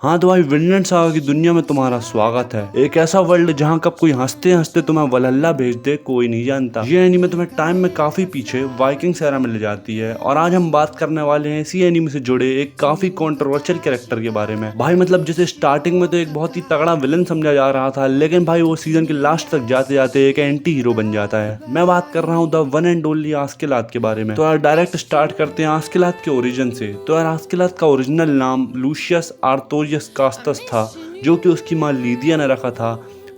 हाँ तो भाई विनलैंड सागा की दुनिया में तुम्हारा स्वागत है। एक ऐसा वर्ल्ड जहाँ कब कोई हंसते हंसते तुम्हें वलहल्ला भेज दे कोई नहीं जानता। ये एनीमे तुम्हें टाइम में काफी पीछे वाइकिंग्स एरा में ले जाती है और आज हम बात करने वाले हैं इसी एनीमे से जुड़े एक काफी कंट्रोवर्शियल कैरेक्टर के बारे में। भाई मतलब जिसे स्टार्टिंग में तो एक बहुत ही तगड़ा विलन समझा जा रहा था, लेकिन भाई वो सीजन के लास्ट तक जाते जाते एक एंटी हीरो बन जाता है। मैं बात कर रहा हूँ द वन एंड ओनली आस्केलाद के बारे में। तो यार डायरेक्ट स्टार्ट करते हैं आस्केलाद के ओरिजिन से। तो यार आस्केलाद का ओरिजिनल नाम लूशियस आर्थोरियस कास्टस था, जो कि उसकी माँ लीदिया ने रखा था।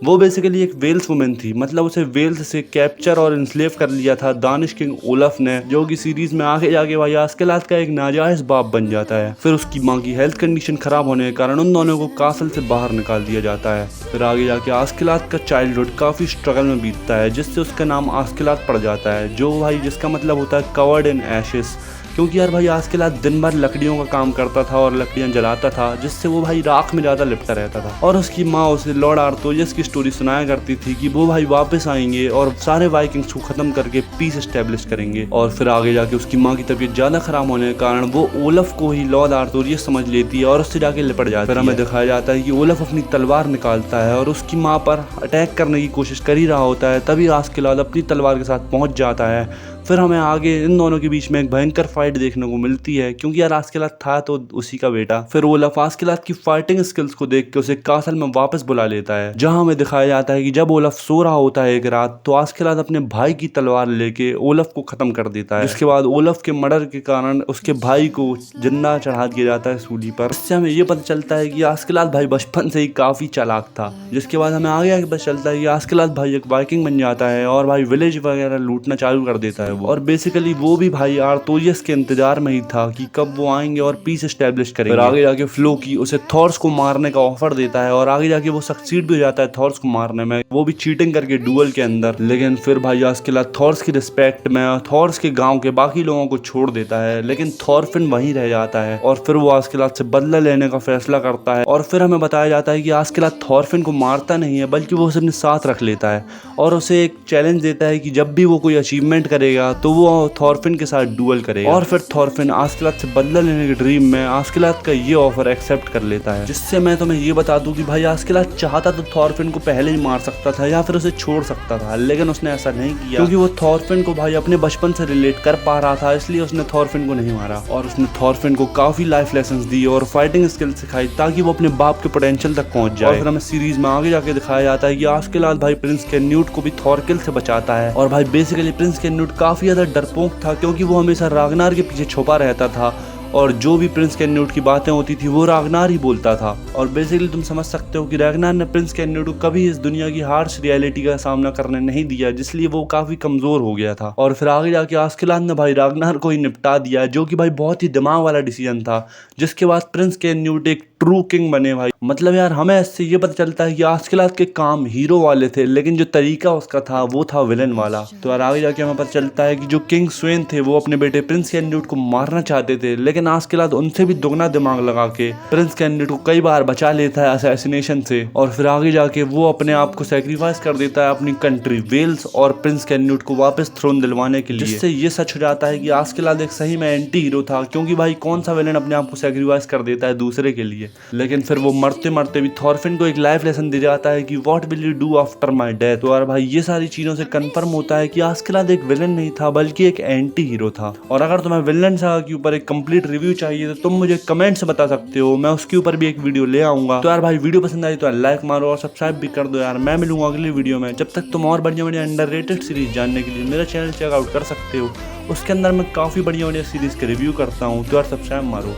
वो बेसिकली एक वेल्स वुमेन थी, मतलब उसे वेल्स से कैप्चर और इंस्लेव कर लिया था दानिश किंग ओलफ ने, जो कि सीरीज में आगे जाके भाई आस्केलाद का एक नाजायज बाप बन जाता है। फिर उसकी माँ की हेल्थ कंडीशन खराब होने के कारण उन दोनों को कासल से बाहर निकाल दिया जाता है। फिर आगे जाके आस्केलाद का चाइल्डहुड काफी स्ट्रगल में बीतता है, जिससे उसका नाम आस्केलाद पड़ जाता है, जो भाई जिसका मतलब होता है कवर्ड इन एशेस। क्योंकि यार भाई आस्केलाद दिन भर लकड़ियों का काम करता था और लकड़ियां जलाता था, जिससे वो भाई राख में ज़्यादा लिपटा रहता था। और उसकी माँ उसे लॉर्ड आर्थोरियस की स्टोरी सुनाया करती थी कि वो भाई वापस आएंगे और सारे वाइकिंग्स को खत्म करके पीस एस्टेब्लिश करेंगे। और फिर आगे जाके उसकी माँ की तबीयत ज़्यादा खराब होने के कारण वो ओलफ को ही लॉर्ड आर्थोरियस समझ लेती है और उससे जाके लिपट जाती है। फिर हमें दिखाया जाता है कि ओलफ अपनी तलवार निकालता है और उसकी माँ पर अटैक करने की कोशिश कर ही रहा होता है, तभी आस्केलाद अपनी तलवार के साथ पहुंच जाता है। फिर हमें आगे इन दोनों के बीच में एक भयंकर फाइट देखने को मिलती है, क्योंकि यार आस्केलाद था तो उसी का बेटा। फिर ओलफ आस्केलाद की फाइटिंग स्किल्स को देख के उसे कासल में वापस बुला लेता है, जहां हमें दिखाया जाता है कि जब ओलफ सो रहा होता है एक रात, तो आस्केलाद अपने भाई की तलवार लेके ओलफ को खत्म कर देता है। जिसके बाद ओलफ के मर्डर के कारण उसके भाई को जिंदा चढ़ा दिया जाता है सूली पर। इससे हमें ये पता चलता है कि आस्केलाद भाई बचपन से ही काफी चालाक था। जिसके बाद हमें आगे पता चलता है कि आस्केलाद भाई एक वाइकिंग बन जाता है और भाई विलेज वगैरह लूटना चालू कर देता है और बेसिकली वो भी भाई आर्थोरियस के इंतजार में ही था कि कब वो आएंगे और पीस एस्टेब्लिश करेंगे। फिर आगे जाके फ्लोकी उसे थॉर्स को मारने का ऑफर देता है और आगे जाके वो सक्सीड भी हो जाता है थॉर्स को मारने में, वो भी चीटिंग करके डुअल के अंदर। लेकिन फिर भाई आस्केलाद थॉर्स की रिस्पेक्ट में थॉर्स के गांव के बाकी लोगों को छोड़ देता है, लेकिन थॉरफिन वहीं रह जाता है और फिर वो आस्केलाद से बदला लेने का फैसला करता है। और फिर हमें बताया जाता है कि आस्केलाद थॉरफिन को मारता नहीं है, बल्कि वो उसे अपने साथ रख लेता है और उसे एक चैलेंज देता है कि जब भी वो कोई अचीवमेंट करेगा तो वो थॉरफिन के साथ डुअल करेगा। और फिर थॉरफिन आस्केलाद से बदला लेने के ड्रीम में आस्केलाद का ये ऑफर एक्सेप्ट कर लेता है। जिससे मैं तुम्हें ये बता दूं कि भाई आस्केलाद चाहता तो थॉरफिन को पहले ही मार सकता था या फिर उसे छोड़ सकता था, लेकिन उसने ऐसा नहीं किया, क्योंकि वो थॉरफिन को भाई अपने बचपन से रिलेट कर पा रहा था, इसलिए उसने थॉरफिन को नहीं मारा। और उसने थॉरफिन को काफी लाइफ लेसन्स दी और फाइटिंग स्किल सिखाई ताकि वो अपने बाप के पोटेंशियल तक पहुंच जाए। और फिर हमें सीरीज में आगे जाके दिखाया जाता है कि आस्केलाद भाई प्रिंस कैन्यूट को भी थॉरकिल से बचाता है। और भाई बेसिकली प्रिंस कैन्यूट काफी ज्यादा डरपोक था, क्योंकि वो हमेशा रागनार के पीछे छुपा रहता था और जो भी प्रिंस कैन्यूट की बातें होती थी वो रागनार ही बोलता था। और बेसिकली तुम समझ सकते हो कि रागनार ने प्रिंस कैन्यूट को कभी इस दुनिया की हार्श रियलिटी का सामना करने नहीं दिया, जिसलिए वो काफी कमजोर हो गया था। और फिर आगे जाके आस्केलाद ने भाई रागनार को ही निपटा दिया, जो कि भाई बहुत ही दिमाग वाला डिसीजन था। जिसके बाद प्रिंस कैन्यूट एक ट्रू किंग बने भाई। मतलब यार हमें इससे ये पता चलता है कि आस्केलाद के काम हीरो वाले थे, लेकिन जो तरीका उसका था वो था विलन वाला। तो यार आगे जाके हमें पता चलता है कि जो किंग स्वेन थे वो अपने बेटे प्रिंस कैन्यूट को मारना चाहते थे, लेकिन आस्केलाद उनसे भी दुगना दिमाग लगा के प्रिंस कैन्यूट को कई बार बचा लेता है असैसिनेशन से। और फिर आगे जाके वो अपने आप को सेक्रीफाइस कर देता है अपनी कंट्री वेल्स और प्रिंस कैन्यूट को वापस थ्रोन दिलवाने के लिए। जिससे ये सच हो जाता है कि आस्केलाद एक सही में एंटी हीरो था, क्योंकि भाई कौन सा विलन अपने आप को सेक्रीफाइस कर देता है दूसरे के लिए। लेकिन फिर वो मरते मरते भी थॉरफिन को एक लाइफ लेसन दे जाता है कि what will you do after my death. तो यार भाई ये सारी चीजों से कंफर्म होता है कि आस्केलाद एक विलन नहीं था, बल्कि एक एंटी हीरो था। और अगर तुम्हें विनलैंड सागा के ऊपर एक कंप्लीट रिव्यू चाहिए तो तुम मुझे कमेंट से बता सकते हो, मैं उसके ऊपर भी एक वीडियो ले आऊंगा। तो यार भाई वीडियो पसंद आई तो लाइक मारो और सब्सक्राइब भी कर दो यार। मैं मिलूंगा अगली वीडियो में। जब तक तुम और बढ़िया बढ़िया अंडररेटेड सीरीज जानने के लिए मेरा चैनल चेकआउट कर सकते हो, उसके अंदर मैं काफी बढ़िया बढ़िया सीरीज के रिव्यू करता हूँ। तो यार सब्सक्राइब मारो।